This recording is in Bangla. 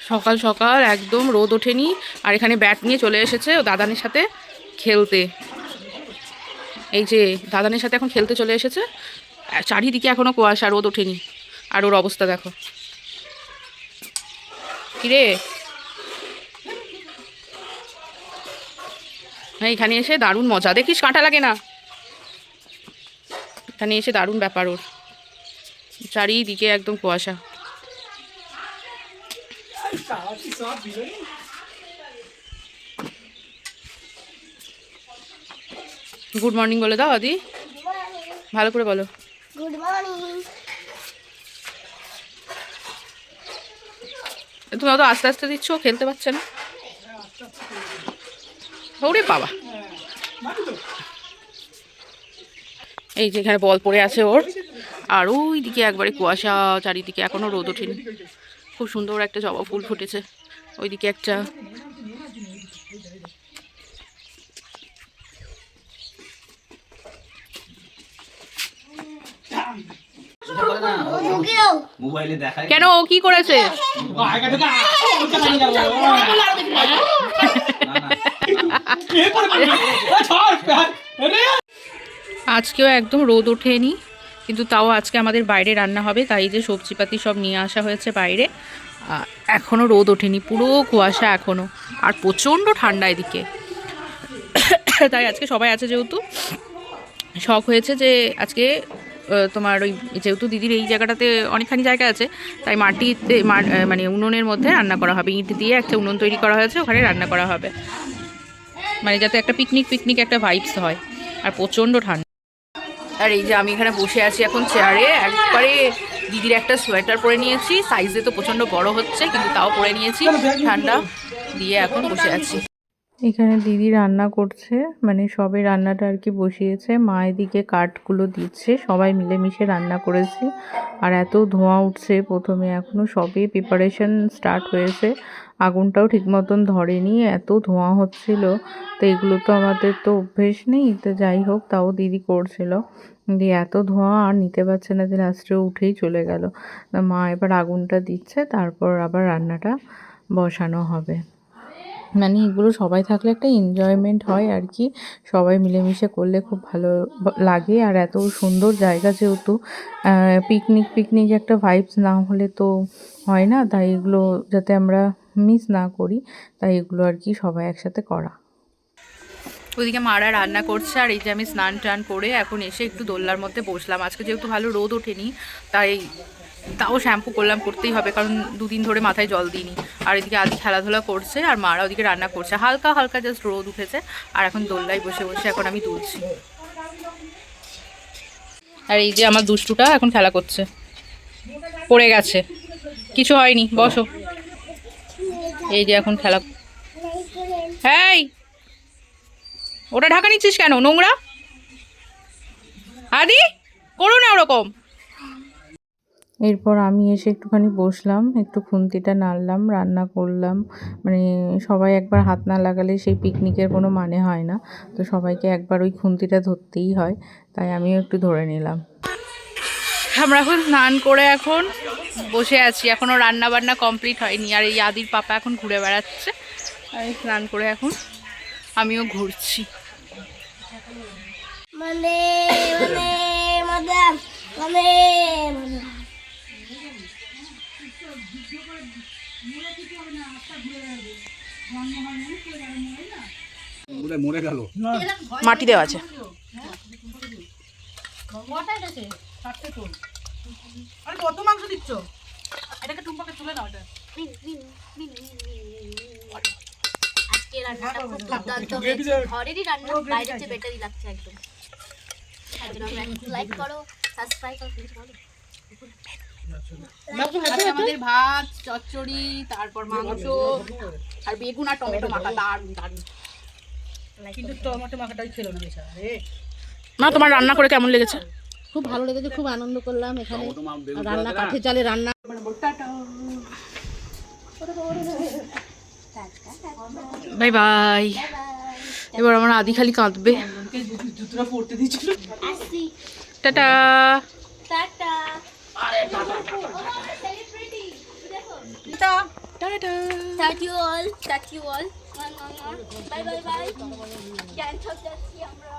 সকাল সকাল একদম রোদ ওঠেনি, আর এখানে ব্যাট নিয়ে চলে এসেছে ও দাদানের সাথে খেলতে। এই যে দাদানের সাথে এখন খেলতে চলে এসেছে। চারিদিকে এখনো কুয়াশা, রোদ ওঠেনি। আর ওর অবস্থা দেখো। কিরে, হ্যাঁ এখানে এসে দারুণ মজা, দেখিস কাঁটা লাগে না। এখানে এসে দারুণ ব্যাপার ওর, চারিদিকে একদম কুয়াশা। গুড মর্নিং বলে দাও আদি, ভালো করে বলো। Good morning. তুমি অত আস্তে আস্তে দিচ্ছ, খেলতে পারছে না। ওরে বাবা, এই যে এখানে বল পড়ে আছে ওর। আর ওই দিকে একবারে কুয়াশা, চারিদিকে এখনো রোদ ওঠেনি। খুব সুন্দর একটা জবা ফুল ফুটেছে ওইদিকে একটা। কেন, ও কি করেছে? আজকেও একদম রোদ ওঠেনি, কিন্তু তাও আজকে আমাদের বাইরে রান্না হবে। তাই যে সবজিপাতি সব নিয়ে আসা হয়েছে বাইরে। এখনও রোদ ওঠেনি, পুরো কুয়াশা এখনও, আর প্রচণ্ড ঠান্ডা এদিকে। তাই আজকে সবাই আছে যেহেতু, শখ হয়েছে যে আজকে তোমার ওই যেহেতু দিদির এই জায়গাটাতে অনেকখানি জায়গা আছে, তাই মাটিতে মানে উনুনের মধ্যে রান্না করা হবে। ইট দিয়ে একটা উনুন তৈরি করা হয়েছে, ওখানে রান্না করা হবে, মানে যাতে একটা পিকনিক একটা ভাইবস হয়। আর প্রচণ্ড ঠান্ডা। আর এই যে আমি এখানে বসে আছি এখন চেয়ারে, একবারে দিদির একটা সোয়েটার পরে নিয়েছি। সাইজে তো প্রচণ্ড বড় হচ্ছে, কিন্তু তাও পরে নিয়েছি, ঠান্ডা দিয়ে এখন বসে আছি। এখানে দিদি রান্না করছে, মানে সবে রান্নাটা আর কি বসিয়েছে। মা এদিকে কাঠগুলো দিচ্ছে, সবাই মিলেমিশে রান্না করেছি। আর এত ধোঁয়া উঠছে প্রথমে, এখনও সবে প্রিপারেশন স্টার্ট হয়েছে, আগুনটাও ঠিক মতন ধরেনি, এত ধোঁয়া হচ্ছিল। তো এগুলো তো আমাদের তো অভ্যেস নেই, তো যাই হোক তাও দিদি করছিল। দিয়ে এত ধোঁয়া আর নিতে পারছে না, যে লাস্টে উঠেই চলে গেল। মা এবার আগুনটা দিচ্ছে, তারপর আবার রান্নাটা বসানো হবে। মানে এগুলো সবাই থাকলে একটা এনজয়মেন্ট হয় আর কি, সবাই মিলেমিশে করলে খুব ভালো লাগে। আর এত সুন্দর জায়গা যেহেতু, পিকনিক একটা ভাইবস না হলে তো হয় না। তাই এগুলো যাতে আমরা মিস না করি, তাই এগুলো আর কি সবাই একসাথে করা। ওইদিকে মারা রান্না করছে, আর এই যে আমি স্নান টান করে এখন এসে একটু দোলনার মধ্যে বসলাম। আজকে যেহেতু ভালো রোদ ওঠেনি, তাও শ্যাম্পু করতেই হবে, কারণ দুদিন ধরে মাথায় জল দিইনি। আর এদিকে আদি খেলাধুলা করছে, আর মারা ওদিকে রান্না করছে। হালকা হালকা জাস্ট রোদ উঠেছে, আর এখন দোলনায় বসে বসে এখন আমি তুলছি। আর এই যে আমার দুষ্টুটা এখন খেলা করছে, পড়ে গেছে, কিছু হয়নি, বসো। এই যে এখন খেলা। হ্যাঁ, ওটা ঢাকা নিচ্ছিস কেন, নোংরা? আদি করো না ওরকম। এরপর আমি এসে একটুখানি বসলাম, একটু খুন্তিটা নাড়লাম, রান্না করলাম। মানে সবাই একবার হাত না লাগালে সেই পিকনিকের কোনো মানে হয় না। তো সবাইকে একবার ওই খুন্তিটা ধরতেই হয়, তাই আমিও একটু ধরে নিলাম। আমরা এখন স্নান করে এখন বসে আছি, এখনও রান্না বান্না কমপ্লিট হয়নি। আর এই আদির পাপা এখন ঘুরে বেড়াচ্ছে, আর স্নান করে এখন আমিও ঘুরছি। মাটি দেওয়া আছে। কত মাংস দিচ্ছ? এটাকে টুম্পাকে তুলে নাও। আজকে রান্নাটা খুব দুর্দান্ত হয়েছে, ঘরেরই রান্না, বাইরের চেয়ে বেটারই লাগছে একদম। লাইক করো, সাবস্ক্রাইব করো। আমাদের ভাত, চচ্চড়ি, তারপর মাংস আর বেগুন আর টমেটো মাখা, দারুণ দারুণ। কিন্তু টমেটো মাখাটাই ছিল না বেশি। মা, তোমার রান্না করে কেমন লেগেছে? খুব ভালো লেগেছে, খুব আনন্দ করলাম এখানে রান্না, কাঠের জালে রান্না। Bye bye. এবার আমার আদি খালি কাঁদবে। Tata tata. Tata. Thank you all. Bye bye bye. Dance যাচ্ছি আমরা।